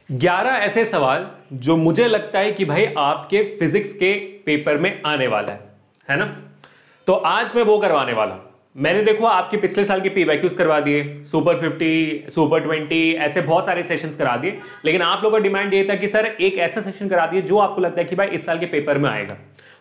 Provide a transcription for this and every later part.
11 ऐसे सवाल जो मुझे लगता है कि भाई आपके फिजिक्स के पेपर में आने वाला है ना। तो आज मैं वो करवाने वाला हूं। मैंने देखो आपके पिछले साल के पीवाईक्यूज करवा दिए, सुपर 50, सुपर 20, ऐसे बहुत सारे सेशंस करा दिए, लेकिन आप लोगों का डिमांड ये था कि सर एक ऐसा सेशन करा दिए जो आपको लगता है कि भाई इस साल के पेपर में आएगा।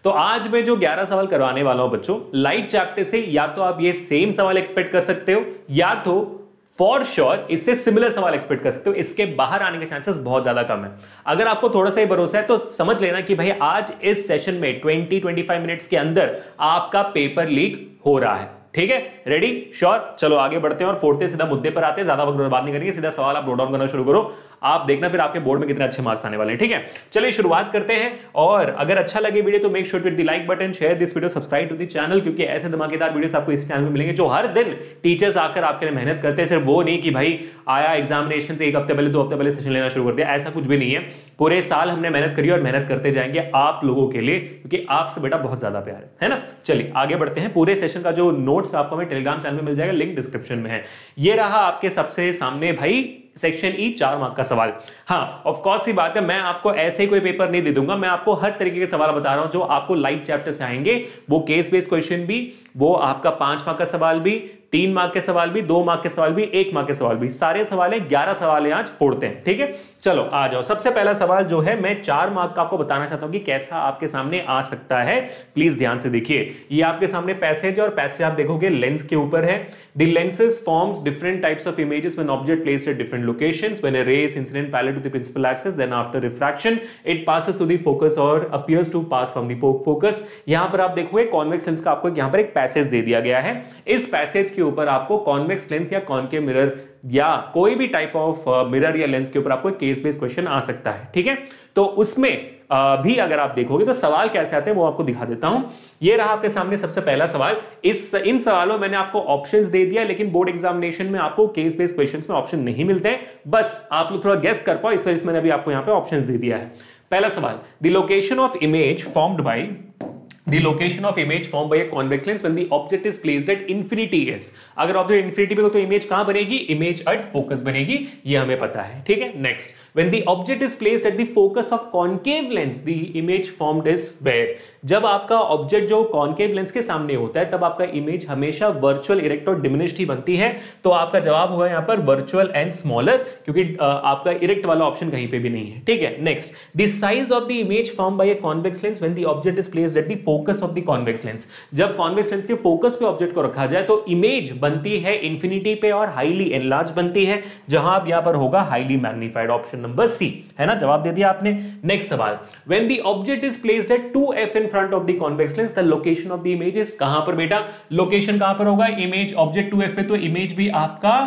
तो आज मैं जो 11 सवाल करवाने वाला हूं बच्चों, लाइट चैप्टर से या तो आप ये सेम सवाल एक्सपेक्ट कर सकते हो या तो फॉर श्योर इससे सिमिलर सवाल एक्सपेक्ट कर सकते हो। इसके बाहर आने के चांसेस बहुत ज्यादा कम है। अगर आपको थोड़ा सा ही भरोसा है तो समझ लेना कि भाई आज इस सेशन में 20-25 मिनट्स के अंदर आपका पेपर लीक हो रहा है। ठीक है, रेडी, श्योर। चलो आगे बढ़ते हैं और फोड़ते सीधा मुद्दे पर आते हैं, ज्यादा वक्त बर्बाद नहीं करेंगे, सीधा सवाल आप नोट डाउन करना शुरू करो। आप देखना फिर आपके बोर्ड में कितने अच्छे मार्क्स आने वाले हैं। ठीक है, चलिए शुरुआत करते हैं। और अगर अच्छा लगे वीडियो तो make sure to hit the like button, share this video, subscribe to the channel, क्योंकि ऐसे धमाकेदार वीडियोस आपको इस चैनल में मिलेंगे जो हर दिन टीचर्स आकर आपके लिए मेहनत करते हैं। सिर्फ वो नहीं कि भाई आया एग्जामिनेशन से एक हफ्ते पहले 2 हफ्ते पहले सेशन लेना शुरू कर दिया, ऐसा कुछ भी नहीं है। पूरे साल हमने मेहनत करी और मेहनत करते जाएंगे आप लोगों के लिए, क्योंकि आपसे बेटा बहुत ज्यादा प्यार है ना। चलिए आगे बढ़ते हैं। पूरे सेशन का जो नोट्स आपको हमें टेलीग्राम चैनल में मिल जाएगा, लिंक डिस्क्रिप्शन में है। ये रहा आपके सबसे सामने भाई सेक्शन ई 4 मार्क का सवाल। हाँ, ऑफ कोर्स की बात है, मैं आपको ऐसे ही कोई पेपर नहीं दे दूंगा, मैं आपको हर तरीके के सवाल बता रहा हूं जो आपको लाइट चैप्टर से आएंगे। वो केस बेस्ड क्वेश्चन भी, वो आपका 5 मार्क का सवाल भी, 3 मार्क के सवाल भी, 2 मार्क के सवाल भी, 1 मार्क के सवाल भी, सारे सवाल है। 11 सवाल है, आज फोड़ते हैं। ठीक है, चलो आ जाओ। सबसे पहला सवाल जो है मैं 4 मार्क का आपको बताना चाहता हूं कि कैसा आपके सामने आ सकता है। प्लीज ध्यान से देखिए, ये आपके सामने पैसेज और पैसेज आप देखोगे लेंस के ऊपर है। The lenses forms different types of images when object placed at different locations, when a ray is incident parallel to the principal axis, then after refraction it passes to the focus or appears to pass from the focus। यहां पर आप देखोगे convex lens का आपको यहां पर एक passage दे दिया गया है। इस पैसेज के ऊपर आपको कॉन्वेक्स लेंस या कॉनकेव मिरर या कोई भी टाइप ऑफ मिरर या लेंस के ऊपर आपको केस बेस्ड क्वेश्चन आ सकता है। ठीक है, तो उसमें भी अगर आप देखोगे तो सवाल कैसे आते हैं वो आपको दिखा देता हूं। ये रहा आपके सामने सबसे पहला सवाल। इन सवालों मैंने आपको ऑप्शंस दे दिया, लेकिन बोर्ड एग्जामिनेशन में आपको केस बेस्ड क्वेश्चंस में ऑप्शन नहीं मिलते हैं। बस आप लोग थोड़ा गेस कर पाओ, इस वजह से मैंने अभी आपको यहां पे ऑप्शंस दे दिया है। पहला सवाल, the location of image formed by The location of image formed by a convex lens when the object is placed at infinity is। अगर ऑब्जेक्ट इन्फिनिटी पे हो तो इमेज कहां बनेगी? इमेज एट फोकस बनेगी, ये हमें पता है। ठीक है, next, when the object is placed at the focus of concave lens the image formed is where। जब आपका ऑब्जेक्ट जो कॉनकेव लेंस के सामने होता है तब आपका इमेज हमेशा वर्चुअल, इरेक्ट और डिमिनिश्ड ही बनती है। तो आपका जवाब होगा यहां पर वर्चुअल एंड स्मॉलर, क्योंकि आपका इरेक्ट वाला ऑप्शन कहीं पे भी नहीं है। ठीक है, next, the size of the image formed by a convex lens when the object is placed at the focus of the convex lens. जब कॉन्वेक्स लेंस के फोकस पे ऑब्जेक्ट को रखा जाए तो इमेज बनती है इंफिनिटी पे और हाईली एनलार्ज बनती है, जहां अब यहां पर होगा highly magnified. Option number C है ना, जवाब दे दिया आपने। नेक्स्ट सवाल, when the object is placed at 2f in front of the convex lens the location of the image is. कहां पर बेटा लोकेशन कहां पर होगा? इमेज ऑब्जेक्ट 2f पे, तो इमेज भी आपका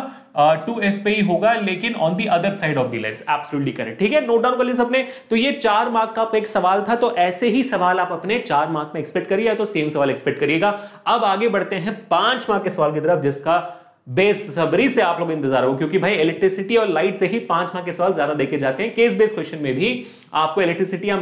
2f पे ही होगा, लेकिन on the other side of the lens. Absolutely correct. ठीक है, नोट डाउन कर लिया सबने। तो ये 4 मार्क का एक सवाल था, तो ऐसे ही सवाल आप अपने 4 मार्क में एक्सपेक्ट करिए, तो सेम सवाल एक्सपेक्ट करिएगा। अब आगे बढ़ते हैं 5 मार्क के सवाल की तरफ, जिसका बेसब्री से आप लोग इंतजार हो, क्योंकि भाई इलेक्ट्रिसिटी और लाइट से ही 5 मार्क के सवाल ज्यादा देखे जाते हैं। केस बेस्ड क्वेश्चन में भी आपको इलेक्ट्रिसिटी या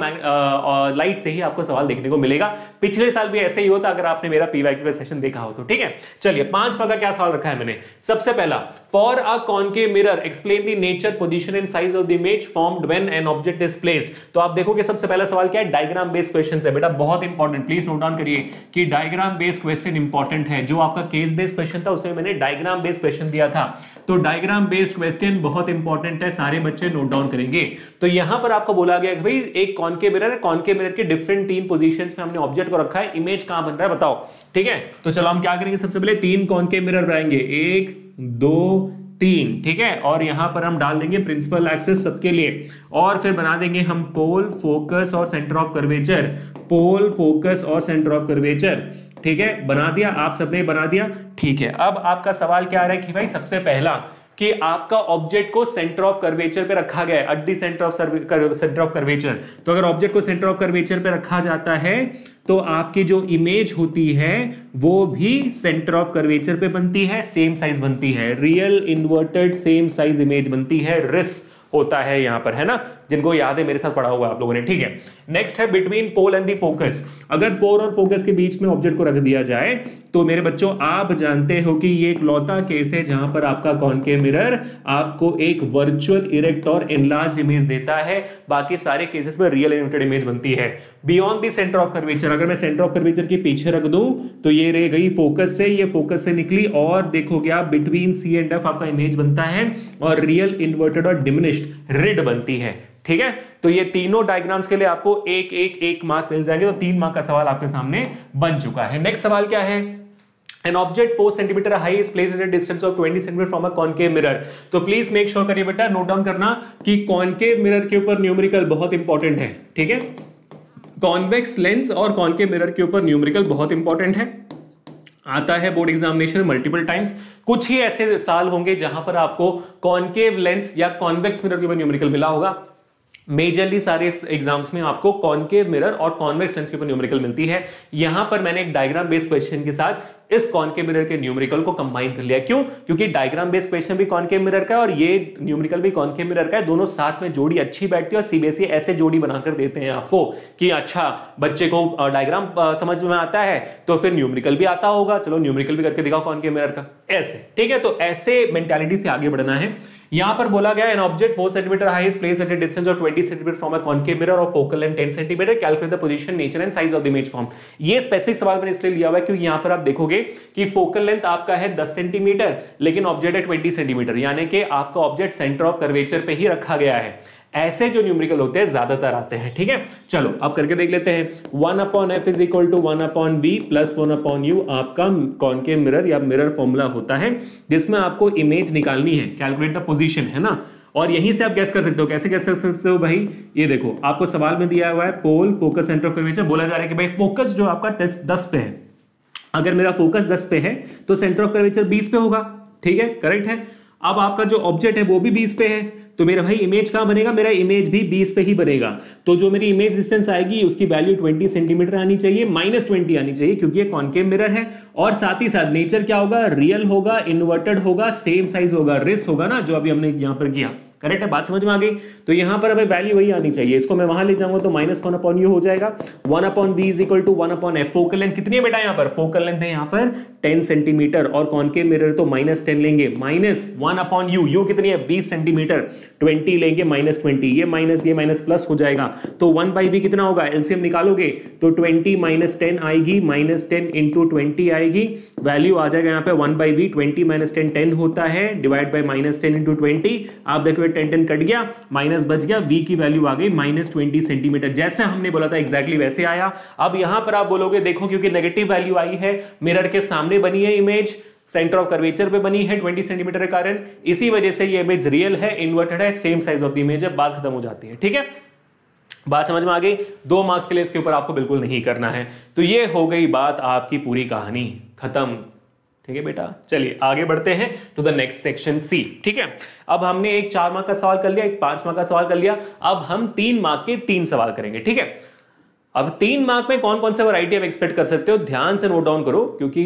लाइट से ही आपको सवाल देखने को मिलेगा। पिछले साल भी ऐसे ही होता अगर आपने मेरा पीवाईक्यू का सेशन देखा हो तो। ठीक है, चलिए 5 मार्क का क्या सवाल रखा है मैंने। सबसे पहला, for a concave mirror explain the nature, position and size of the image formed when an object is placed. तो आप देखोगे सबसे पहला सवाल क्या है? डायग्राम बेस्ड क्वेश्चन है बेटा, बहुत इंपॉर्टेंट। प्लीज नोट डाउन करिए कि डायग्राम बेस्ड क्वेश्चन इंपॉर्टेंट है। जो आपका केस बेस्ड क्वेश्चन था उसमें मैंने डायग्राम बेस्ड क्वेश्चन दिया था, तो डायग्राम बेस्ड क्वेश्चन बहुत इंपॉर्टेंट है, सारे बच्चे नोट डाउन करेंगे। तो यहां पर आपको बोला गया कि भाई एक कॉनकेव मिरर है, कॉनकेव मिरर के डिफरेंट 3 पोजीशंस में हमने ऑब्जेक्ट को रखा है, इमेज कहां बन रहा है बताओ। ठीक है, तो चलो हम क्या करेंगे, सबसे पहले 3 कॉनकेव मिरर बनाएंगे, 1 2 3। ठीक है, और यहां पर हम डाल देंगे प्रिंसिपल एक्सिस सबके लिए, और फिर बना देंगे हम पोल, फोकस और centre of curvature. Pole, focus और सेंटर ऑफ कर्वेचर। ठीक है, बना दिया, आप सबने बना दिया। ठीक है, अब आपका सवाल क्या आ रहा है कि भाई सबसे पहला कि आपका ऑब्जेक्ट को सेंटर ऑफ कर्वेचर पे रखा गया है, at the centre of curvature. तो अगर ऑब्जेक्ट को सेंटर ऑफ कर्वेचर पे रखा जाता है तो आपकी जो इमेज होती है वो भी सेंटर ऑफ कर्वेचर पे बनती है, सेम साइज बनती है, real inverted same size image बनती है, रिस होता है यहां पर, है ना। जिनको याद है मेरे साथ पढ़ा हुआ आप लोगों ने, ठीक है। नेक्स्ट है between pole and the focus. अगर पोल और फोकस के बीच में ऑब्जेक्ट को रख दिया जाए तो मेरे बच्चों आप जानते हो कि ये एक लौता केस है जहां पर आपका कॉनकेव मिरर आपको एक वर्चुअल इरेक्ट और एनलार्ज्ड इमेज देता है, बाकी सारे केसेस में रियल इन्वर्टेड इमेज बनती है। Beyond the centre of curvature, अगर मैं सेंटर ऑफ कर्वेचर के पीछे रख दूं तो ये रह गई फोकस से, ये फोकस से निकली और देखोगे आप बिटवीन सी एंड एफ आपका इमेज बनता है और रियल इन्वर्टेड और डिमिनिश्ड रिड बनती है, ठीक है। तो ये तीनों डायग्राम्स के लिए आपको एक मार्क मिल जाएंगे, तो 3 मार्क का सवाल आपके सामने बन चुका है। नेक्स्ट सवाल क्या है? An object 4 cm high is placed at a distance of 20 cm from a concave mirror। तो प्लीज मेक श्योर करिए बेटा, नोट डाउन करना कि कॉनकेव मिरर के ऊपर न्यूमेरिकल बहुत इंपॉर्टेंट है, ठीक है। कॉन्वेक्स लेंस और कॉनकेव मिरर के ऊपर न्यूमेरिकल बहुत इंपॉर्टेंट है, आता है बोर्ड एग्जामिनेशन मल्टीपल टाइम्स। कुछ ही ऐसे साल होंगे जहां पर आपको कॉनकेव लेंस या कॉन्वेक्स मिरर के ऊपर न्यूमेरिकल मिला होगा। मेजरली सारे एग्जाम्स में आपको कॉनकेव मिरर और कॉन्वेक्स लेंस के ऊपर न्यूमेरिकल मिलती है। यहां पर मैंने एक डायग्राम बेस्ड क्वेश्चन के साथ इस कॉनकेव मिरर के न्यूमेरिकल को कंबाइन कर लिया। क्यों? क्योंकि डायग्राम बेस्ड क्वेश्चन भी कॉनकेव मिरर का है और ये न्यूमेरिकल भी कॉनकेव मिरर का है, दोनों साथ में जोड़ी अच्छी बैठती है और सीबीएसई ऐसे जोड़ी बनाकर देते हैं आपको कि अच्छा बच्चे को डायग्राम समझ में आता है तो फिर न्यूमेरिकल भी आता होगा, चलो न्यूमेरिकल भी करके दिखाओ कॉनकेव मिरर का, ऐसे, ठीक है। तो ऐसे मेंटालिटी से आगे बढ़ना है। यहां पर बोला गया an object 4 cm high is placed at a distance of 20 cm from a concave mirror और focal length 10 cm, calculate the position, nature and size of the image form. ये स्पेसिफिक सवाल मैंने इसलिए लिया हुआ है क्योंकि यहां पर आप देखोगे कि फोकल लेंथ आपका है 10 सेंटीमीटर लेकिन ऑब्जेक्ट है 20 सेंटीमीटर, यानी कि आपका ऑब्जेक्ट सेंटर ऑफ कर्वेचर पे ही रखा गया है। ऐसे जो न्यूमेरिकल होते हैं ज्यादातर आते हैं, ठीक है। चलो अब करके देख लेते हैं। 1/f is equal to 1/b plus 1/u आपका कॉनकेव मिरर या मिरर फॉर्मूला होता है जिसमें आपको इमेज निकालनी है, कैलकुलेट द पोजीशन, है ना। और यहीं से आप गैस कर सकते हो। कैसे गैस कर सकते हो भाई? ये देखो आपको सवाल में दिया हुआ है पोल, फोकस, सेंटर ऑफ कर्वेचर। बोला जा रहा है कि भाई फोकस जो आपका 10 पे है, अगर मेरा फोकस 10 पे है तो सेंटर ऑफ कर्वेचर 20 पे होगा, ठीक है, करेक्ट है। अब आपका जो ऑब्जेक्ट है वो भी 20 पे है, तो मेरा भाई इमेज कहां बनेगा? मेरा इमेज भी 20 पे ही बनेगा। तो जो मेरी इमेज डिस्टेंस आएगी उसकी वैल्यू 20 सेंटीमीटर आनी चाहिए, -20 आनी चाहिए क्योंकि ये कॉनकेव मिरर है। और साथ ही साथ नेचर क्या होगा? रियल होगा, इन्वर्टेड होगा, सेम साइज होगा, रिस होगा ना, जो अभी हमने यहां पर किया, करेक्ट है, बात समझ में आ गई। तो यहां पर हमें वैल्यू वही आनी चाहिए। इसको मैं वहां ले जाऊंगा तो -1/u हो जाएगा। 1/b is equal to 1/f। Focal length कितनी है बेटा? यहां पर फोकल लेंथ है यहां पर 10 सेंटीमीटर और कॉनकेव मिरर तो -10 लेंगे, -1/u, u कितनी है? 20 सेंटीमीटर, 20 लेंगे -20, ये माइनस प्लस हो जाएगा। तो 1/b कितना होगा? एलसीएम निकालोगे तो 20 - 10 आएगी, -10 × 20 आएगी, वैल्यू आ जाएगा यहाँ पे 1/b, 20 - 10 10 होता है, डिवाइड बाय -10 × 20। आप देखो 10 कट गया, माइनस बच गया, v की वैल्यू आ गई -20 सेंटीमीटर। जैसे हमने बोला था एग्जैक्टली वैसे आया। अब यहां पर आप बोलोगे देखो क्योंकि नेगेटिव वैल्यू आई है, मिरर के सामने बनी है इमेज, सेंटर ऑफ कर्वेचर पे बनी है 20 सेंटीमीटर के कारण, इसी वजह से ये इमेज रियल है, इन्वर्टेड है, same size of the image है, बात खत्म हो जाती है, ठीक है। बात समझ में आ गई? 2 मार्क्स के लिए इसके ऊपर आपको बिल्कुल नहीं करना है। तो ये हो गई बात, आपकी पूरी कहानी खत्म, ठीक है बेटा। चलिए आगे बढ़ते हैं to the next section C, ठीक है। अब हमने एक 4 मार्क का सवाल कर लिया, एक 5 मार्क का सवाल कर लिया, अब हम 3 मार्क के 3 सवाल करेंगे, ठीक है। अब 3 मार्क में कौन कौन से वैरायटी आप एक्सपेक्ट कर सकते हो, ध्यान से नोट डाउन करो क्योंकि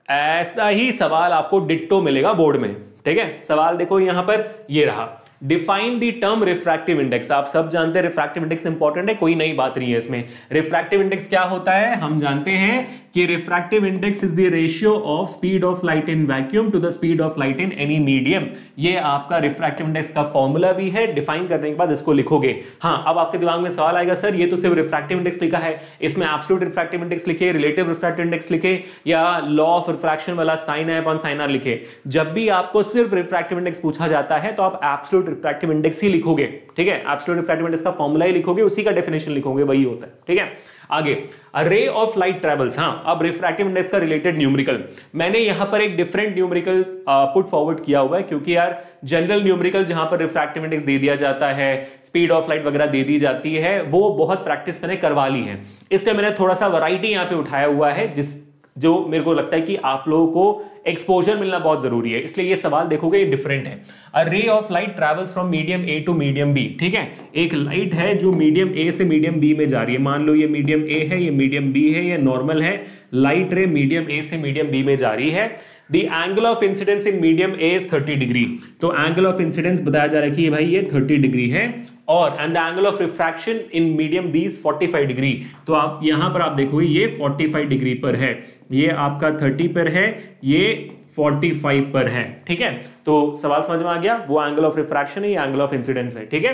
ऐसा ही सवाल आपको डिट्टो मिलेगा बोर्ड में, ठीक है। सवाल देखो यहां पर, ये रहा, define the term refractive index. आप सब जानते हैं रिफ्रैक्टिव इंडेक्स इंपॉर्टेंट है, कोई नई बात नहीं है इसमें। रिफ्रैक्टिव इंडेक्स क्या होता है? हम जानते हैं कि refractive index is the ratio of speed of light in vacuum to the speed of light in any medium. ये आपका रिफ्रैक्टिव इंडेक्स का फॉर्मूला भी है। डिफाइन करने के बाद इसको लिखोगे। हाँ, अब आपके दिमाग में सवाल आएगा, सर ये तो सिर्फ रिफ्रैक्टिव इंडेक्स लिखा है, इसमें एब्सोल्यूट रिफ्रैक्टिव इंडेक्स लिखे, रिलेटिव रिफ्रैक्टिव इंडेक्स लिखे, या लॉ ऑफ रिफ्रैक्शन वाला साइन है अपॉन साइन आर लिखे। जब भी आपको सिर्फ रिफ्रैक्टिव इंडेक्स पूछा जाता है तो आप एब्सोल्यूट रिफ्रैक्टिव इंडेक्स ही लिखोगे, ठीक है। एब्सोल्यूट रिफ्रैक्टिव इंडेक्स का फॉर्मूला ही लिखोगे, उसी का डेफिनेशन लिखोगे, वही होता है, ठीक है। आगे, रे ऑफ लाइट ट्रेवल्स। हाँ, अब रिफ्रैक्टिव इंडेक्स का रिलेटेड न्यूमेरिकल मैंने यहां पर एक डिफरेंट न्यूमेरिकल पुट फॉरवर्ड किया हुआ है क्योंकि यार जनरल न्यूमेरिकल जहां पर रिफ्रैक्टिव इंडेक्स दे दिया जाता है, स्पीड ऑफ लाइट वगैरह दे दी जाती है, वो बहुत प्रैक्टिस मैंने करवा ली है, इसलिए मैंने थोड़ा सा वैरायटी यहां पे उठाया हुआ है जो मेरे को लगता है कि आप लोगों को एक्सपोजर मिलना बहुत जरूरी है, इसलिए ये सवाल देखोगे ये डिफरेंट है। A ray of light travels from medium A to medium B, ठीक है। एक लाइट है जो मीडियम ए से मीडियम बी में जा रही है, मान लो ये मीडियम ए है, ये मीडियम बी है, ये नॉर्मल है, लाइट रे मीडियम ए से मीडियम बी में जा रही है। The angle of incidence in medium A is 30 degree. तो एंगल ऑफ इंसिडेंस बताया जा रहा है कि भाई ये 30 डिग्री है, और and the angle of refraction in medium B is 45 degree. तो आप यहां पर आप देखोगे ये 45 डिग्री पर है, ये आपका 30 पर है, ये 45 पर है। ठीक है, तो सवाल समझ में आ गया, वो एंगल ऑफ रिफ्रैक्शन है, ये एंगल ऑफ इंसिडेंस है। ठीक है,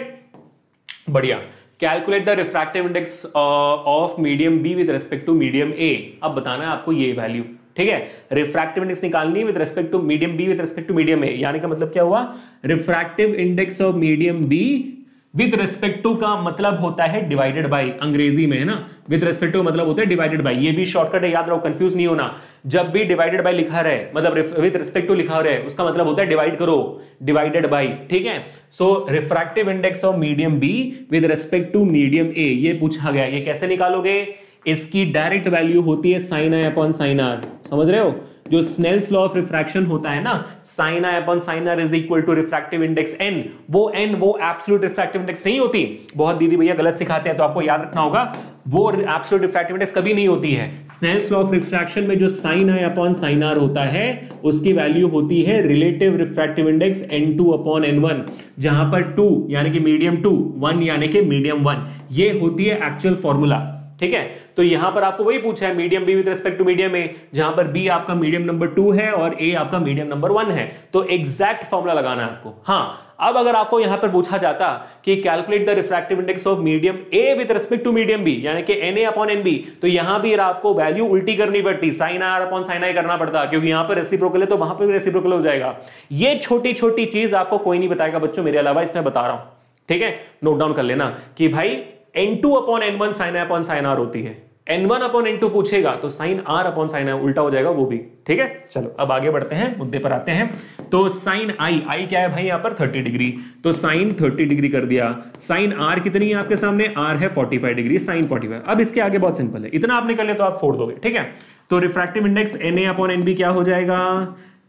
बढ़िया। Calculate the refractive index of medium B with respect to medium A. अब बताना है आपको ये वैल्यू। ठीक है, रिफ्रैक्टिव इंडेक्स निकालनी है with respect to medium B with respect to medium A, यानी का मतलब क्या हुआ, refractive index of medium B with respect to का मतलब होता है डिवाइडेड बाय, अंग्रेजी में है ना, विद रिस्पेक्ट टू मतलब होता है डिवाइडेड बाय। ये भी शॉर्टकट है, याद रहो, कंफ्यूज नहीं होना। जब भी डिवाइडेड बाय लिखा रहे, मतलब विद रिस्पेक्ट टू लिखा रहे, उसका मतलब होता है डिवाइड करो, डिवाइडेड बाय। ठीक है, so refractive index of medium B with respect to medium A, ये पूछा गया। ये कैसे निकालोगे, इसकी डायरेक्ट वैल्यू होती है sin i upon sin r। समझ रहे हो, जो स्नेल्स लॉ ऑफ रिफ्रैक्शन होता है ना, sin i upon sin r is equal to refractive index n। वो एब्सोल्यूट रिफ्रैक्टिव इंडेक्स नहीं होती, बहुत दीदी भैया गलत सिखाते हैं, तो आपको याद रखना होगा, वो एब्सोल्यूट रिफ्रैक्टिव इंडेक्स कभी नहीं होती है। स्नेल्स लॉ ऑफ रिफ्रैक्शन में जो sin i upon sin r होता है, उसकी वैल्यू होती है relative refractive index n2 upon n1, जहां पर 2 यानी कि मीडियम 2, 1 यानी कि मीडियम 1, ये होती है एक्चुअल फॉर्मूला। ठीक है, तो यहां पर आपको वही पूछा है, medium B with respect to medium A, जहां पर बी आपका मीडियम नंबर 2 है और ए आपका मीडियम नंबर 1 है, तो एग्जैक्ट फॉर्मूला लगाना है आपको। हाँ, अब अगर आपको यहां पर पूछा जाता कि calculate the refractive index of medium A with respect to medium B, यानी कि Na अपॉन Nb, तो यहां भी आपको वैल्यू उल्टी करनी पड़ती, sin r upon sin i करना पड़ता, क्योंकि यहां पर रेसिप्रोकल है तो वहां पर भी रेसिप्रोकल हो जाएगा। ये छोटी छोटी चीज आपको कोई नहीं बताएगा बच्चों, मेरे अलावा, इसमें बता रहा हूं। ठीक है, नोट डाउन कर लेना कि भाई n2 upon n1 sin i upon sin r होती है, n1 अपॉन n2 पूछेगा तो sin r upon sin i उल्टा हो जाएगा वो भी। ठीक है, चलो अब आगे बढ़ते हैं, मुद्दे पर आते हैं। तो sin i क्या है भाई, यहां पर 30 डिग्री, तो sin 30 डिग्री कर दिया। sin r कितनी है आपके सामने, r है 45 डिग्री, sin 45। अब इसके आगे बहुत सिंपल है, इतना आपने कर लिया तो आप फोड़ दोगे। ठीक है, तो refractive index Na upon Nb क्या हो जाएगा,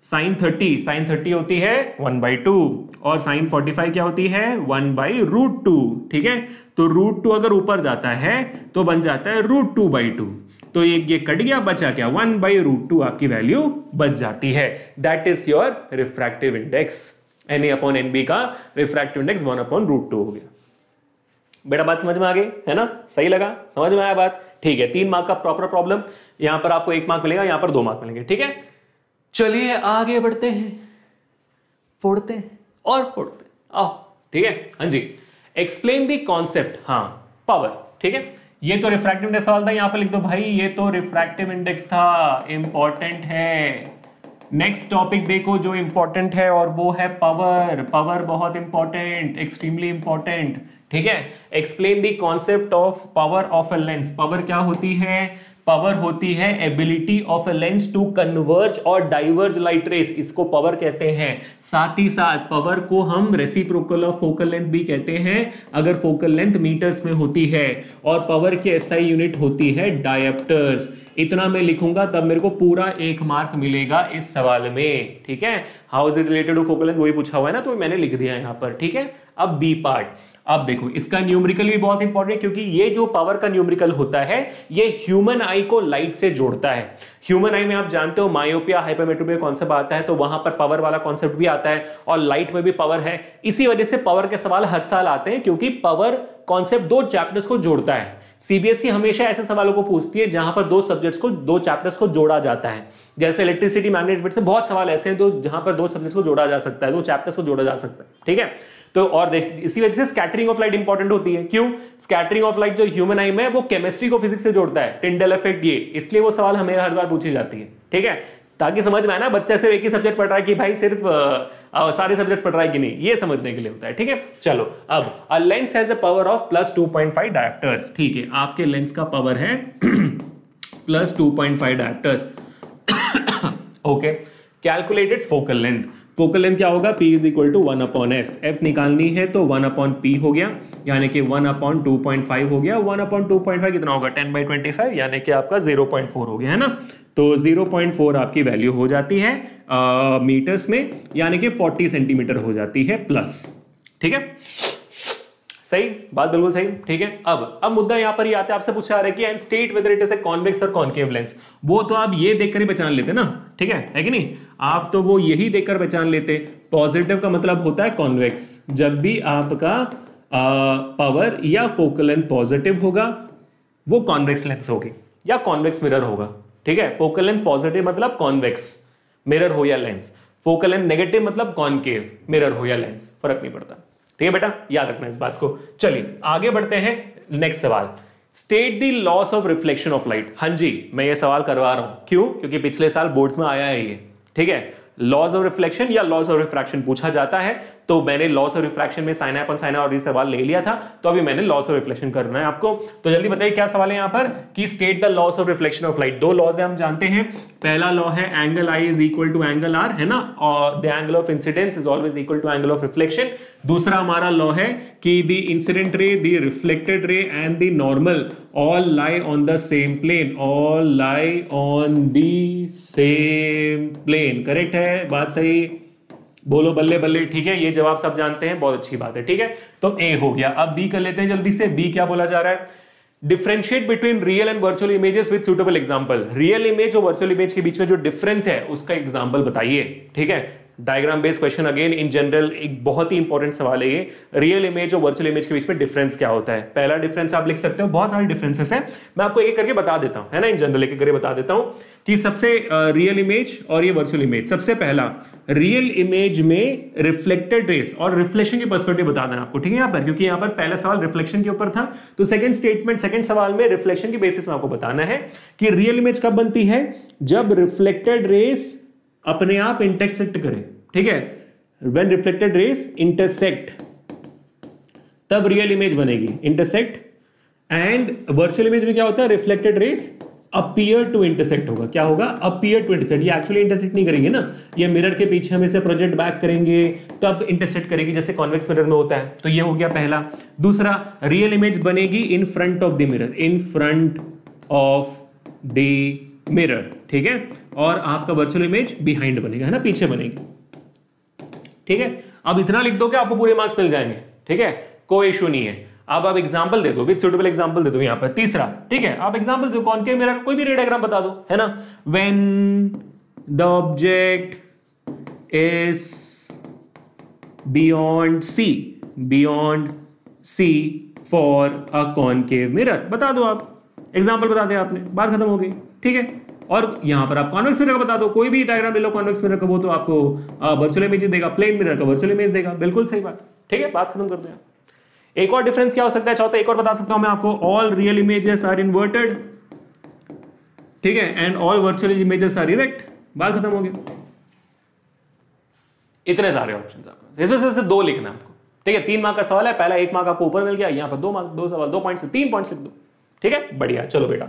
sin 30 होती है 1/2, और sin 45 क्या होती है 1/√2। ठीक है, तो √2 अगर ऊपर जाता है तो बन जाता है √2/2, तो ये कट गया, बचा क्या 1/√2 आपकी वैल्यू बच जाती है। That is your refractive index. Na upon Nb का रिफ्रैक्टिव इंडेक्स 1/√2 हो गया। बेटा बात समझ में आ गई है ना, सही लगा, समझ में आया बात। ठीक है, 3 मार्क का प्रॉपर प्रॉब्लम, यहां पर आपको 1 मार्क मिलेगा, यहां पर 2 मार्क मिलेंगे। ठीक है, चलिए आगे बढ़ते हैं, फोड़ते हैं और फोड़ते हैं, आओ। ठीक है, हाँ जी, एक्सप्लेन द कॉन्सेप्ट, हाँ पावर। ठीक है, ये तो रिफ्रैक्टिव इंडेक्स सवाल था, यहां पर लिख दो भाई, ये तो रिफ्रैक्टिव इंडेक्स था, इंपॉर्टेंट है। नेक्स्ट टॉपिक देखो जो इंपॉर्टेंट है, और वो है पावर। पावर बहुत इंपॉर्टेंट, एक्सट्रीमली इंपॉर्टेंट। ठीक है, explain the concept of power of a lens. Power क्या होती है, पावर होती है ability of a lens to converge और डाइवर्ज लाइट रेस, इसको पावर कहते हैं। साथ ही साथ पावर को हम रेसिप्रोकल ऑफ फोकल लेंथ भी कहते हैं, अगर फोकल लेंथ मीटर्स में होती है, और पावर की एसआई यूनिट होती है डायप्टर्स। इतना मैं लिखूंगा तब मेरे को पूरा 1 मार्क मिलेगा इस सवाल में। ठीक है, how is it related to focal length, वही पूछा हुआ है ना, तो मैंने लिख दिया यहां पर। ठीक है, अब बी पार्ट, अब देखो इसका न्यूमेरिकल भी बहुत इंपॉर्टेंट है, क्योंकि ये जो पावर का न्यूमेरिकल होता है, ये ह्यूमन आई को लाइट से जोड़ता है। ह्यूमन आई में आप जानते हो मायोपिया, हाइपरमेट्रोपिया कॉन्सेप्ट आता है, तो वहां पर पावर वाला कॉन्सेप्ट भी आता है, और लाइट में भी पावर है। इसी वजह से पावर के सवाल हर साल आते हैं, क्योंकि पावर कॉन्सेप्ट 2 चैप्टर्स को जोड़ता है। सीबीएसई हमेशा ऐसे सवालों को पूछती है जहां पर 2 सब्जेक्ट्स को, 2 चैप्टर्स को जोड़ा जाता है। जैसे इलेक्ट्रिसिटी मैग्नेटिक से बहुत सवाल ऐसे हैं तो जहां पर 2 सब्जेक्ट्स को जोड़ा जा सकता है, 2 चैप्टर्स को जोड़ा जा सकता है। ठीक है, तो और इसी वजह से स्कैटरिंग ऑफ लाइट इंपॉर्टेंट होती है। क्यों, स्कैटरिंग ऑफ लाइट जो ह्यूमन आई में है वो केमिस्ट्री को फिजिक्स से जोड़ता है, टिंडल इफेक्ट, ये इसलिए वो सवाल हमें हर बार पूछी जाती है। ठीक है, ताकि समझ में आए ना, बच्चा सिर्फ एक ही सब्जेक्ट पढ़ रहा है कि भाई सिर्फ सारे सब्जेक्ट पढ़ रहा है कि नहीं, ये समझने के लिए होता है। ठीक है, चलो अब a lens has a power of +2.5 diopters. ठीक है, आपके लेंस का पावर है +2.5 diopters. Okay, calculate its focal length. Focal length क्या होगा, P is equal to 1/f। f निकालनी है तो 1/p हो गया, यानी कि 1/2.5 हो गया। 1/2.5 कितना होगा, 10/25, यानी कि आपका 0.4 हो गया है ना। तो 0.4 आपकी वैल्यू हो जाती है मीटर्स में, यानी कि 40 सेंटीमीटर हो जाती है प्लस। ठीक है, सही बात, बिल्कुल सही, ठीक है। अब मुद्दा यहां पर ही आता है, आपसे पूछा जा रहा है कि and state whether it is a convex और कॉन्केव लेंस। वो तो आप ये देखकर ही पहचान लेते ना, ठीक है कि नहीं, आप तो वो यही देखकर पहचान लेते। पॉजिटिव का मतलब होता है कॉन्वेक्स, जब भी आपका पावर या फोकल लेंथ पॉजिटिव होगा वो कॉन्वेक्स लेंस होगी या कॉन्वेक्स मिरर होगा, ठीक है। फोकल लेंथ पॉजिटिव मतलब कॉन्वेक्स मिरर हो या लेंस, फोकल लेंथ नेगेटिव मतलब कॉन्केव मिरर हो या लेंस, फर्क नहीं पड़ता, ठीक है बेटा, याद रखना इस बात को। चलिए आगे बढ़ते हैं, नेक्स्ट सवाल, state the laws of reflection of light. हाँ जी, मैं ये सवाल करवा रहा हूं, क्यों? क्योंकि पिछले साल बोर्ड्स में आया है ये, ठीक है। लॉस ऑफ रिफ्लेक्शन या लॉस ऑफ रिफ्रैक्शन पूछा जाता है, तो मैंने लॉस ऑफ रिफ्रैक्शन में साइन अपॉन साइन और ये सवाल ले लिया था, तो अभी मैंने लॉस ऑफ रिफ्लेक्शन करना है आपको। तो जल्दी बताइए क्या सवाल है यहां पर कि state the laws of reflection of light. दो लॉज है, हम जानते हैं। पहला लॉ है angle I is equal to angle R, है ना, और the angle of incidence is always equal to angle of reflection. दूसरा हमारा लॉ है कि the incident ray, the reflected ray and the normal all lie on the same plane, all lie on the same plane. Correct है, बात सही, बोलो बल्ले बल्ले, ठीक है। ये जवाब सब जानते हैं, बहुत अच्छी बात है, ठीक है। तो ए हो गया। अब बी कर लेते हैं जल्दी से। बी क्या बोला जा रहा है? Differentiate between real and virtual images with suitable example. Real image और वर्चुअल इमेज के बीच में जो डिफरेंस है उसका एग्जांपल बताइए, ठीक है। Diagram based question, again in general एक बहुत ही इंपॉर्टेंट सवाल है ये। रियल इमेज और वर्चुअल इमेज के बीच में डिफरेंस क्या होता है? पहला डिफरेंस आप लिख सकते हो, बहुत सारे डिफरेंसेस हैं, मैं आपको एक करके बता देता हूं, है ना, इन जनरल एक करके बता देता हूं कि सबसे रियल इमेज और ये वर्चुअल इमेज। सबसे पहला, रियल इमेज में रिफ्लेक्टेड रेस और रिफ्लेक्शन की पर्सपेक्टिव बताना है आपको, ठीक है, यहां पर, क्योंकि यहां पर पहला सवाल रिफ्लेक्शन के ऊपर था, तो सेकंड स्टेटमेंट, सेकंड सवाल में रिफ्लेक्शन के बेसिस में आपको बताना है कि रियल इमेज कब बनती है, जब रिफ्लेक्टेड रेस अपने आप इंटरसेक्ट करे, ठीक है। When reflected rays intersect, तब रियल इमेज बनेगी, इंटरसेक्ट। एंड वर्चुअल इमेज में क्या होता है? Reflected rays appear to intersect होगा। क्या होगा? Appear to intersect. ये एक्चुअली इंटरसेक्ट नहीं करेंगे ना, ये मिरर के पीछे हम इसे प्रोजेक्ट बैक करेंगे तब इंटरसेक्ट करेगी, जैसे कॉन्वेक्स मिरर में होता है। तो ये हो गया पहला। दूसरा, रियल इमेज बनेगी इन front of the mirror, in front of the mirror, ठीक है। और आपका वर्चुअल इमेज बिहाइंड बनेगा, है ना, पीछे बनेगी, ठीक है। अब इतना लिख दो कि आपको पूरे मार्क्स मिल जाएंगे, ठीक है, कोई इशू नहीं है। अब आप एग्जांपल दे दो, विद सुटेबल एग्जांपल दे दो यहां पर। तीसरा, ठीक है, आप एग्जांपल दो, कॉनकेव मिरर कोई भी रे डायग्राम बता दो, है ना। When the object is beyond C for a concave mirror, बता दो आप, एग्जांपल बता दें आपने, बात खत्म हो गई, ठीक है। और यहां पर आप कॉन्वेक्स मिरर का बता दो, कोई भी डायग्राम ले लो कॉन्वेक्स मिरर का, वो तो आपको वर्चुअल इमेज देगा, प्लेन मिरर का वर्चुअल इमेज देगा, बिल्कुल सही बात, ठीक है, बात खत्म कर दो। एक और डिफरेंस क्या हो सकता है, चौथा एक और बता सकता हूं मैं आपको, all real images are inverted, ठीक है, and all virtual images are erect, बात खत्म हो गई। इतने सारे ऑप्शंस आपको, इसमें से दो लिखना आपको, ठीक है। 3 मार्क का सवाल है, पहला 1 मार्क आपको ऊपर मिल गया, यहां पर 2 मार्क, 2 सवाल 2 पॉइंट से 3 पॉइंट्स लिख दो, ठीक है, बढ़िया। चलो बेटा,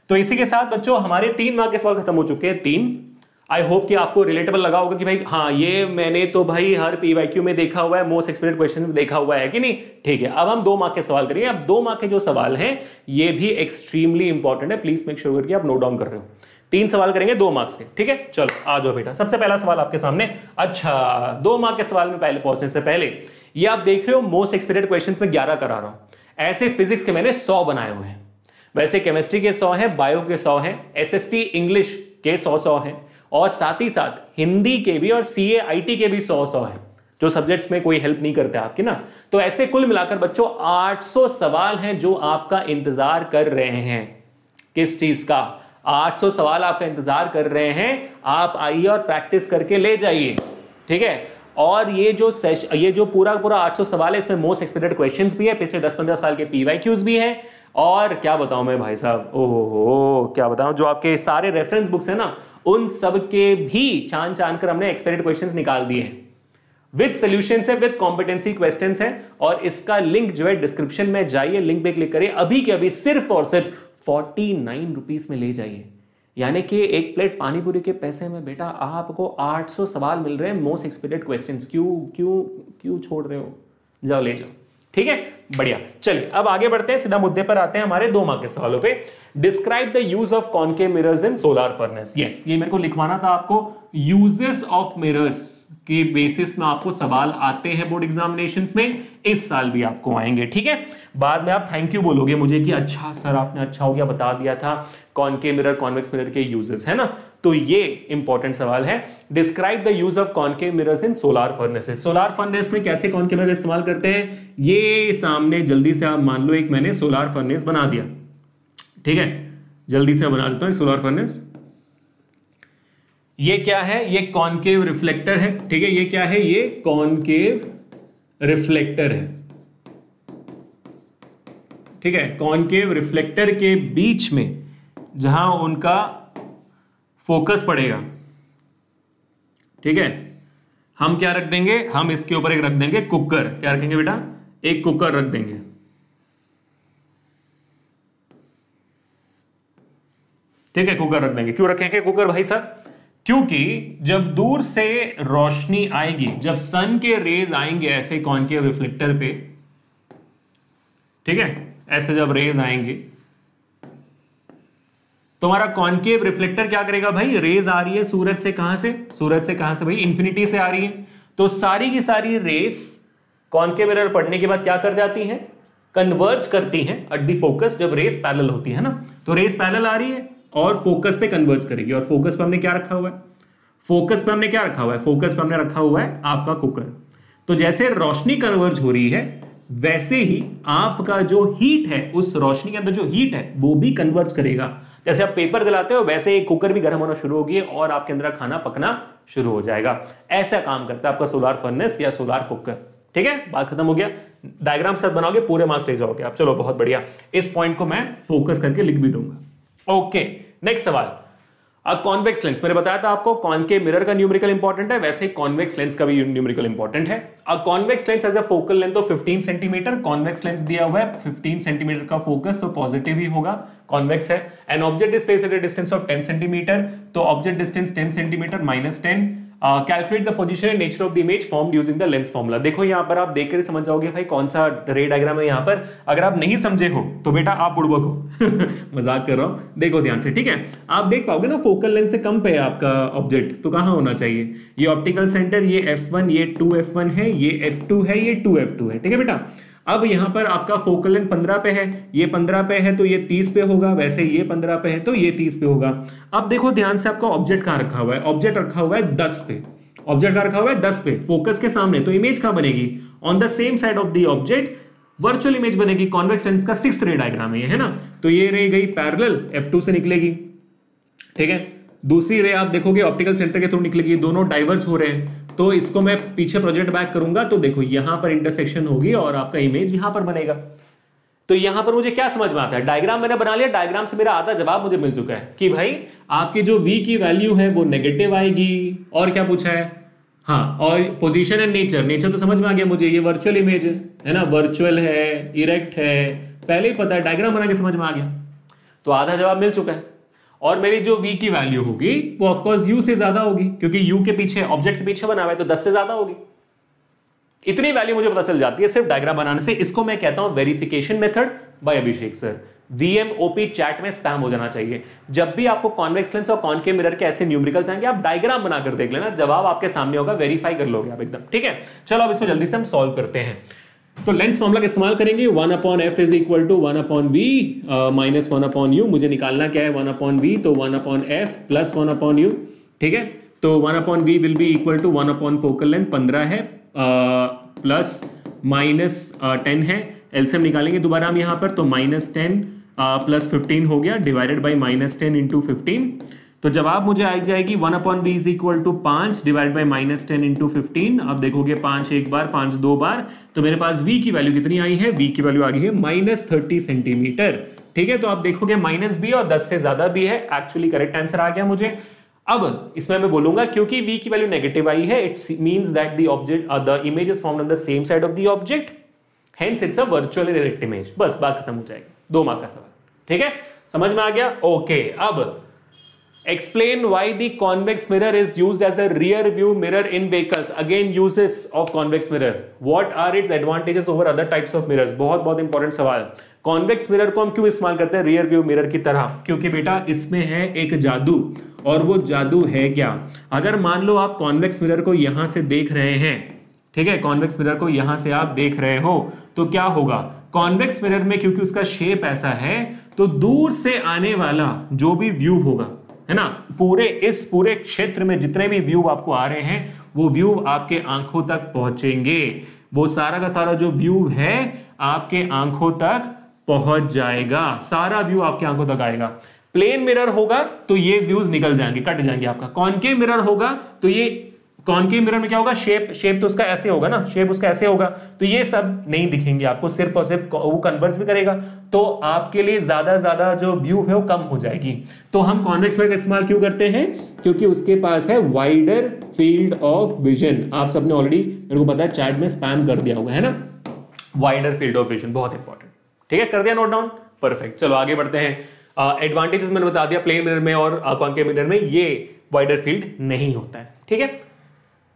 तो इसी के साथ बच्चों हमारे 3 मार्क के सवाल खत्म हो चुके हैं, 3। आई होप कि आपको रिलेटेबल लगा होगा कि भाई हाँ, ये मैंने तो भाई हर पीवाईक्यू में देखा हुआ है, मोस्ट एक्सपेक्टेड क्वेश्चन में देखा हुआ है कि नहीं, ठीक है। अब हम 2 मार्क के सवाल करेंगे। अब 2 मार्क के जो सवाल हैं ये भी एक्सट्रीमली इंपॉर्टेंट है, प्लीज मेक श्योर कि आप नोट डाउन कर रहे हो। 3 सवाल करेंगे 2 मार्क्स के, ठीक है। चलो आ जाओ बेटा, सबसे पहला सवाल आपके सामने। अच्छा, 2 मार्क के सवाल में पहले पहुंचने से पहले ये आप देख रहे हो मोस्ट एक्सपेक्टेड क्वेश्चंस में 11 करा रहा हूं। ऐसे फिजिक्स के मैंने 100 बनाए हुए हैं, वैसे केमिस्ट्री के 100 हैं, बायो के 100 हैं, एसएसटी इंग्लिश के 100 हैं, और साथ ही साथ हिंदी के भी और सीए आईटी के भी 100 हैं, जो सब्जेक्ट्स में कोई हेल्प नहीं करते आपकी ना। तो ऐसे कुल मिलाकर बच्चों 800 सवाल हैं जो आपका इंतजार कर रहे हैं। किस चीज का? 800 सवाल आपका इंतजार कर रहे हैं, आप आइए और प्रैक्टिस करके ले जाइए, ठीक है। और ये जो पूरा 800 सवाल है, इसमें मोस्ट एक्सपेक्टेड क्वेश्चंस भी है, पिछले 10-15 साल के पीवाईक्यूज भी हैं, और क्या बताऊं मैं भाई साहब, ओहो क्या बताऊं, जो आपके सारे रेफरेंस बुक्स है ना, उन सब के भी छान कर हमने एक्सपेक्टेड क्वेश्चंस निकाल दिए हैं, विद सॉल्यूशंस है, विद कॉम्पिटेंसी क्वेश्चंस है। और इसका लिंक जो है डिस्क्रिप्शन में, जाइए लिंक पे क्लिक करिए, अभी के अभी सिर्फ और सिर्फ 49 रुपीज में ले जाइए, यानी कि एक प्लेट पानीपुरी के पैसे में बेटा आपको 800 सवाल मिल रहे हैं, मोस्ट एक्सपेक्टेड क्वेश्चंस। क्यों छोड़ रहे हो, जाओ ले जाओ, ठीक है, बढ़िया। चलिए अब आगे बढ़ते हैं, सीधा मुद्दे पर आते हैं हमारे 2 मार्क के सवालों पे। Describe the use of concave mirrors in solar furnace. Yes, ये मेरे को लिखवाना था आपको। यूजेस ऑफ मिरर्स के बेसिस में आपको सवाल आते हैं बोर्ड एग्जामिनेशंस में, इस साल भी आपको आएंगे, ठीक है। बाद में आप थैंक यू बोलोगे मुझे कि अच्छा सर आपने अच्छा हो गया बता दिया था कॉनकेव मिरर कॉन्वेक्स मिरर के यूजेस, है ना। तो ये इंपॉर्टेंट सवाल है। Describe the use of concave mirrors in solar furnaces. Solar furnace में कैसे कॉनकेव मिरर इस्तेमाल करते हैं, ये सामने जल्दी से आप मान लो एक मैंने सोलर फर्नेस बना दिया, ठीक है, जल्दी से बना देता हूं सोलर फर्नेस। ये क्या है, ये कॉनकेव रिफ्लेक्टर है, ठीक है। ये क्या है, ये कॉनकेव रिफ्लेक्टर है, ठीक है। कॉनकेव रिफ्लेक्टर के बीच में जहां उनका फोकस पड़ेगा, ठीक है, हम क्या रख देंगे, हम इसके ऊपर एक रख देंगे कुकर। क्या रखेंगे बेटा, एक कुकर रख देंगे, ठीक है, कुकर रख देंगे। क्यों रखेंगे कुकर भाई साहब, क्योंकि जब दूर से रोशनी आएगी, जब सन के रेज आएंगे ऐसे कॉनकेव रिफ्लेक्टर पे, ठीक है, ऐसे जब रेज आएंगे तो हमारा कॉनकेव रिफ्लेक्टर क्या करेगा भाई, रेज आ रही है सूरज से, कहां से, सूरज से कहां से भाई, इंफिनिटी से आ रही है। तो सारी की सारी रेस कॉनकेव मिरर पढ़ने के बाद क्या कर जाती हैं, कन्वर्ज करती हैं एट द फोकस, जब रेस पैरेलल होती है ना। तो रेस पैरेलल आ रही है और फोकस पे कन्वर्ज करेगी। और फोकस पे हमने क्या रखा हुआ है, फोकस पे हमने क्या रखा हुआ है, फोकस पे हमने रखा हुआ है आपका कुकर। तो जैसे रोशनी कन्वर्ज हो रही है वैसे ही आपका जो हीट है, उस रोशनी के अंदर जो हीट है वो भी कन्वर्ज करेगा। जैसे आप पेपर जलाते हो वैसे ही कुकर भी गर्म होना शुरू होगी और आपके अंदर खाना पकना शुरू हो जाएगा। ऐसा काम करता है आपका सोलर फर्नेस या सोलर कुकर, ठीक है। बात खत्म हो गया। डायग्राम साथ बनाओगे पूरे मार्क्स ले जाओगे आप। चलो बहुत बढ़िया, इस पॉइंट को मैं फोकस करके लिख भी दूंगा। ओके, नेक्स्ट सवाल। कॉन्वेक्स लेंस, मैंने बताया था आपको कॉनकेव मिरर का न्यूमेरिकल इंपॉर्टेंट है, वैसे ही कॉन्वेक्स लेंस का भी न्यूमेरिकल इंपॉर्टेंट है। Convex lens has a focal length of 15 centimetre, convex lens दिया हुआ है 15 सेंटीमीटर का फोकस, तो पॉजिटिव ही होगा, कॉन्वेक्स है। An object is placed at a distance of 10 centimeter, तो object distance 10 centimeter minus 10। Calculate the position and nature of the image formed using the lens formula. देखो यहां पर आप देखकर समझ जाओगे भाई कौन सा रे डायग्राम है। यहां पर अगर आप नहीं समझे हो तो बेटा आप बुड़बक हो मजाक कर रहा हूं, देखो ध्यान से, ठीक है। आप देख पाओगे ना फोकल लेंथ से कम पे है आपका ऑब्जेक्ट, तो कहां होना चाहिए, ये ऑप्टिकल सेंटर, ये f1, ये 2f1 है, ये f2 है, ये 2f2 है, ठीक है बेटा। अब यहां पर आपका फोकल लेंथ 15 पे है, ये 15 पे है तो ये 30 पे होगा, वैसे ये 15 पे है तो ये 30 पे होगा। अब देखो ध्यान से, आपका ऑब्जेक्ट कहां रखा हुआ है, ऑब्जेक्ट रखा हुआ है 10 पे, ऑब्जेक्ट कहां रखा हुआ है 10 पे, फोकस के सामने। तो इमेज कहां बनेगी, on the same side of the object virtual image बनेगी। कॉन्वेक्स लेंस का 6th रे डायग्राम है ना। तो ये रे गई पैरेलल, f2 से निकलेगी, ठीक है। दूसरी रे आप देखोगे ऑप्टिकल सेंटर के थ्रू निकलेगी, दोनों डाइवर्ज हो रहे हैं। तो इसको मैं पीछे प्रोजेक्ट बैक करूंगा तो देखो यहां पर इंटरसेक्शन होगी और आपका इमेज यहां पर बनेगा। तो यहां पर मुझे क्या समझ में आता है, डायग्राम मैंने बना लिया, डायग्राम से मेरा आधा जवाब मुझे मिल चुका है कि भाई आपकी जो v की वैल्यू है वो नेगेटिव आएगी। और क्या पूछा है, हाँ, और पोजीशन एंड नेचर, नेचर तो समझ में आ गया मुझे, ये वर्चुअल इमेज है ना, वर्चुअल है, इरेक्ट है, पहले ही पता है, डायग्राम बना के समझ में आ गया। तो आधा जवाब मिल चुका है। और मेरी जो v की वैल्यू होगी वो ऑफकोर्स u से ज्यादा होगी, क्योंकि u के पीछे ऑब्जेक्ट के पीछे बना हुआ है तो 10 से ज्यादा होगी। इतनी वैल्यू मुझे पता चल जाती है सिर्फ डायग्राम बनाने से। इसको मैं कहता हूं verification method by Abhishek sir. VMOP chat में स्पैम हो जाना चाहिए। जब भी आपको कॉन्वेक्स लेंस और कॉनकेव मिरर के ऐसे न्यूमेरिकल्स आएंगे आप डायग्राम बनाकर देख लेना, जवाब आपके सामने होगा, वेरीफाई कर लोगे आप एकदम, ठीक है। चलो अब इसको जल्दी से हम सॉल्व करते हैं। तो लेंस फॉर्मूला का इस्तेमाल करेंगे, 1/f is equal to 1/v minus 1/u। मुझे निकालना क्या है 1/v, तो 1/f प्लस 1/u, ठीक है। तो 1/v will be equal to 1 focal length 15 है प्लस माइनस 10 है, एलसीएम निकालेंगे दोबारा हम यहाँ पर, तो -10 प्लस 15 हो गया डिवाइडेड बाई -10 इंटू 15। तो जवाब मुझे आ जाएगी 1/v is equal to 5 divide by -10 into 15। अब देखोगे 5 एक बार, 5 2 बार, तो मेरे पास v की वैल्यू कितनी आई है, v की वैल्यू आ गई है -30 सेंटीमीटर, ठीक है। तो आप देखोगे -b और 10 से ज्यादा भी है, एक्चुअली करेक्ट आंसर आ गया मुझे। अब इसमें मैं बोलूंगा क्योंकि v की वैल्यू नेगेटिव आई है, it means that the object the image is found on the same side of the object, hence it's a virtual erect image. बस बात खत्म हो जाएगी, 2 मार्क का सवाल, ठीक है, समझ में आ गया। ओके, अब Explain why the convex mirror is used as a rear view mirror in vehicles. Again, uses of convex mirror. What are its advantages over other types of mirrors? बहुत इंपॉर्टेंट सवाल। कॉन्वेक्स मिरर को हम क्यों इस्तेमाल करते हैं rear view mirror की तरह? क्योंकि बेटा इसमें है एक जादू, और वो जादू है क्या? अगर मान लो आप कॉन्वेक्स मिरर को यहां से देख रहे हैं, ठीक है, कॉन्वेक्स मिरर को यहां से आप देख रहे हो, तो क्या होगा? कॉन्वेक्स मिरर में क्योंकि उसका शेप ऐसा है, तो दूर से आने वाला जो भी व्यू होगा, है ना, इस पूरे क्षेत्र में जितने भी व्यू आपको आ रहे हैं, वो व्यू आपके आंखों तक पहुंचेंगे। वो सारा का सारा जो व्यू है आपके आंखों तक पहुंच जाएगा, सारा व्यू आपके आंखों तक आएगा। प्लेन मिरर होगा तो ये व्यूज निकल जाएंगे, कट जाएंगे आपका। कॉनकेव मिरर होगा तो ये कॉनकेव मिरर में क्या होगा? शेप तो उसका ऐसे होगा ना, शेप उसका ऐसे होगा, तो ये सब नहीं दिखेंगे आपको, सिर्फ और सिर्फ वो कन्वर्ज भी करेगा, तो आपके लिए ज्यादा जो व्यू है वो कम हो जाएगी। तो हम कॉन्वेक्स मिरर का इस्तेमाल क्यों करते हैं? क्योंकि उसके पास है वाइडर फील्ड ऑफ विजन। आप सबने ऑलरेडी मेरे को पता है चैट में स्पैम कर दिया होगा, है ना, वाइडर फील्ड ऑफ विजन, बहुत इंपॉर्टेंट। ठीक है, कर दिया नोट डाउन? परफेक्ट। चलो आगे बढ़ते हैं। एडवांटेजेस मैंने बता दिया, प्लेन मिरर में और कॉनकेव मिरर में ये वाइडर फील्ड नहीं होता है। ठीक है,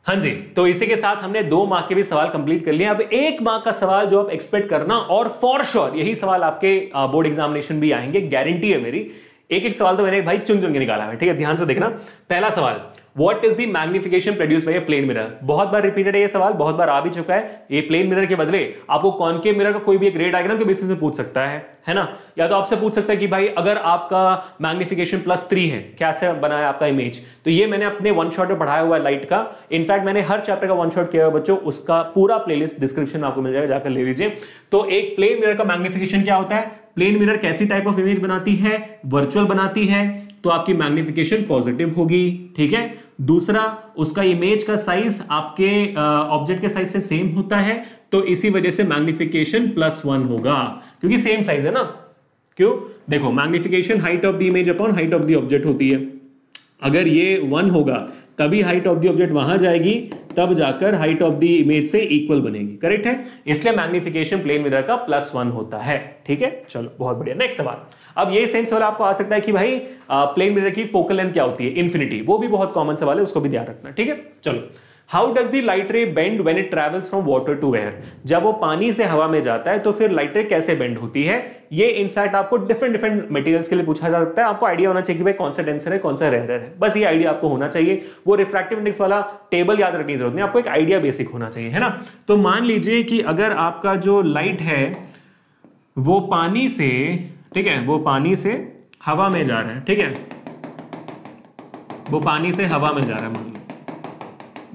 हाँ जी। तो इसी के साथ हमने 2 मार्क के भी सवाल कंप्लीट कर लिए। अब 1 मार्क का सवाल जो आप एक्सपेक्ट करना, और फॉर श्योर यही सवाल आपके बोर्ड एग्जामिनेशन भी आएंगे, गारंटी है मेरी। एक सवाल तो मैंने भाई चुन के निकाला है, ठीक है, ध्यान से देखना। पहला सवाल, what is the magnification produce by a plane mirror? बहुत बार रिपीटेड है ये सवाल, बहुत बार आ भी चुका है। ये प्लेन मिरर के बदले आपको कॉनकेव मिरर का कोई भी एक रे डायग्राम के बेसिस पे पूछ सकता है ना, या तो आपसे पूछ सकता है कि भाई अगर आपका मैग्निफिकेशन +3 है, कैसे बना है आपका इमेज? तो ये मैंने अपने वन शॉट में पढ़ाया हुआ है लाइट का। इनफैक्ट मैंने हर चैप्टर का वन शॉट किया हुआ बच्चों, उसका पूरा प्लेलिस्ट डिस्क्रिप्शन में आपको मिल जाएगा, जाकर ले लीजिए। तो एक प्लेन मिरर का मैग्निफिकेशन क्या होता है? प्लेन मिरर कैसी टाइप ऑफ इमेज बनाती है? वर्चुअल बनाती है, तो आपकी मैग्निफिकेशन पॉजिटिव होगी। ठीक है, दूसरा, उसका इमेज का साइज आपके ऑब्जेक्ट के साइज से सेम होता है, तो इसी वजह से मैग्निफिकेशन +1 होगा, क्योंकि सेम साइज है ना। क्यों? देखो, magnification height of the image upon height of the object होती है। अगर ये 1 होगा तभी हाइट ऑफ द ऑब्जेक्ट वहां जाएगी, तब जाकर हाइट ऑफ द इमेज से इक्वल बनेगी। करेक्ट है, इसलिए मैग्निफिकेशन प्लेन मिरर का +1 होता है। ठीक है, चलो बहुत बढ़िया। नेक्स्ट सवाल, अब ये सेम सवाल आपको आ सकता है कि भाई प्लेन मिरर की फोकल लेंथ क्या होती है? इन्फिनिटी। वो भी बहुत कॉमन सवाल है, उसको भी ध्यान रखना। ठीक है, चलो। How does the light ray bend when it travels from water to air? जब वो पानी से हवा में जाता है तो फिर लाइट रे कैसे बेंड होती है? ये इनफैक्ट आपको डिफरेंट मटेरियल्स के लिए पूछा जा सकता है। आपको आइडिया होना चाहिए कि भाई कौन सा डेंसर है, कौन सा रेयरर है, बस ये आइडिया आपको होना चाहिए। वो रिफ्रैक्टिव इंडेक्स वाला टेबल याद रखने की जरूरत नहीं, आपको एक आइडिया बेसिक होना चाहिए, है ना। तो मान लीजिए कि अगर आपका जो लाइट है वो पानी से, ठीक है, वो पानी से हवा में जा रहा है, ठीक है, वो पानी से हवा में जा रहा है, मान लो,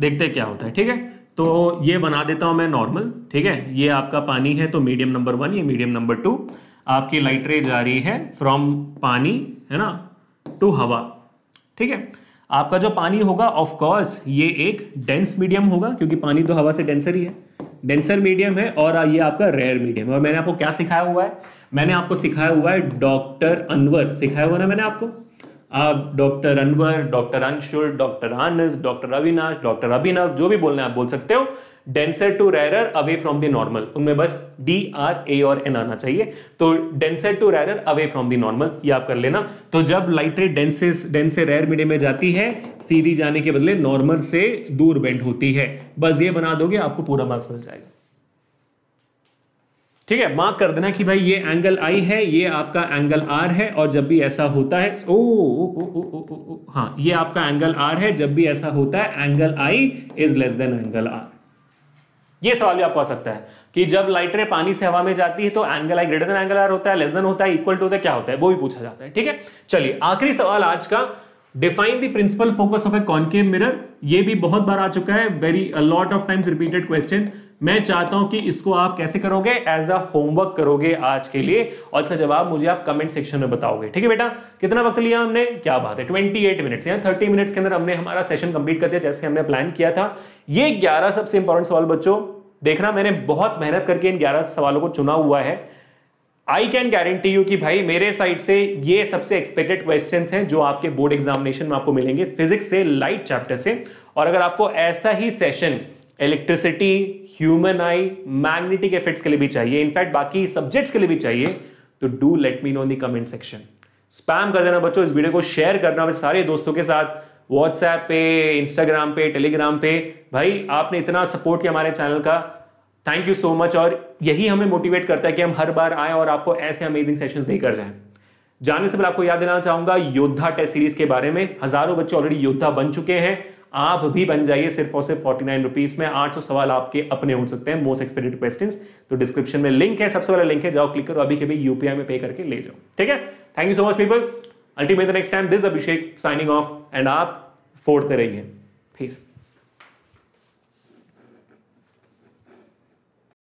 देखते हैं क्या होता है। ठीक है, तो ये बना देता हूं मैं नॉर्मल। ठीक है, ये आपका पानी है तो मीडियम नंबर 1, ये मीडियम नंबर 2। आपकी लाइट रे जा रही है फ्रॉम पानी, है ना, टू हवा। ठीक है, आपका जो पानी होगा ऑफ कोर्स ये एक डेंस मीडियम होगा, क्योंकि पानी तो हवा से डेंसर ही है, डेंसर मीडियम है, और ये आपका रेयर मीडियम है। और मैंने आपको क्या सिखाया हुआ है? मैंने आपको सिखाया हुआ है डॉक्टर अनवर, सिखाया हुआ ना मैंने आपको। आप doctor Anwar, doctor Anshul, doctor Anas, doctor Avinash, doctor Abhinav, जो भी बोलना है आप बोल सकते हो। Denser to rarer, away from the normal, उनमें बस D, R, A और N आना चाहिए। तो denser to rarer, away from the normal, ये आप कर लेना। तो जब लाइट रे डेंस से रेयर मीडियम में जाती है, सीधी जाने के बदले नॉर्मल से दूर बेंड होती है। बस ये बना दोगे, आपको पूरा मार्क्स मिल जाएगा। ठीक है, मार्क कर देना कि भाई ये एंगल I है, ये आपका एंगल R है, और जब भी ऐसा होता है, हाँ, ये आपका एंगल R है, जब भी ऐसा होता है angle I is less than angle R। ये सवाल भी आपको आ सकता है कि जब लाइट रे पानी से हवा में जाती है तो angle I greater than angle R होता है, लेस देन होता है, इक्वल टू होता है, क्या होता है, वो भी पूछा जाता है। ठीक है, चलिए आखिरी सवाल आज का, define the principal focus of a concave mirror. ये भी बहुत बार आ चुका है, very a lot of times repeated question. मैं चाहता हूं कि इसको आप कैसे करोगे, एज अ होमवर्क करोगे आज के लिए, और इसका जवाब मुझे आप कमेंट सेक्शन में बताओगे। ठीक है बेटा, कितना वक्त लिया हमने, क्या बात है, 28 मिनट्स, या 30 मिनट्स के अंदर हमने हमारा सेशन कंप्लीट कर दिया, जैसे हमने प्लान किया था। ये 11 सबसे इंपॉर्टेंट सवाल बच्चों, देखना मैंने बहुत मेहनत करके इन 11 सवालों को चुना हुआ है। आई कैन गारंटी यू कि भाई मेरे साइड से ये सबसे एक्सपेक्टेड क्वेश्चंस हैं जो आपके बोर्ड एग्जामिनेशन में आपको मिलेंगे, फिजिक्स से, लाइट चैप्टर से। और अगर आपको ऐसा ही session electricity, human eye, magnetic effects के लिए भी चाहिए, इनफैक्ट बाकी सब्जेक्ट्स के लिए भी चाहिए, तो do let me know in the comment section. Spam कर देना बच्चों, इस वीडियो को शेयर करना सारे दोस्तों के साथ, व्हाट्सएप पे, इंस्टाग्राम पे, टेलीग्राम पे। भाई आपने इतना सपोर्ट किया हमारे चैनल का, थैंक यू सो मच। और यही हमें मोटिवेट करता है कि हम हर बार आए और आपको ऐसे अमेजिंग सेशंस देकर जाएं। जाने से पहले आपको याद दिलाना चाहूंगा योद्धा टेस्ट सीरीज के बारे में। हजारों बच्चे ऑलरेडी योद्धा बन चुके हैं, आप भी बन जाइए सिर्फ और सिर्फ 49 रुपीज में। 800 सवाल आपके अपने हो सकते हैं, मोस्ट एक्सपेक्टेड क्वेश्चंस। तो डिस्क्रिप्शन में लिंक है, सबसे वाला लिंक है, जाओ क्लिक करो, अभी के भी यूपीआई में पे करके ले जाओ, ठीक है। Thank you so much people, ultimate the next time, this Abhishek signing off, and आप फोड़ते रहिए, पीस।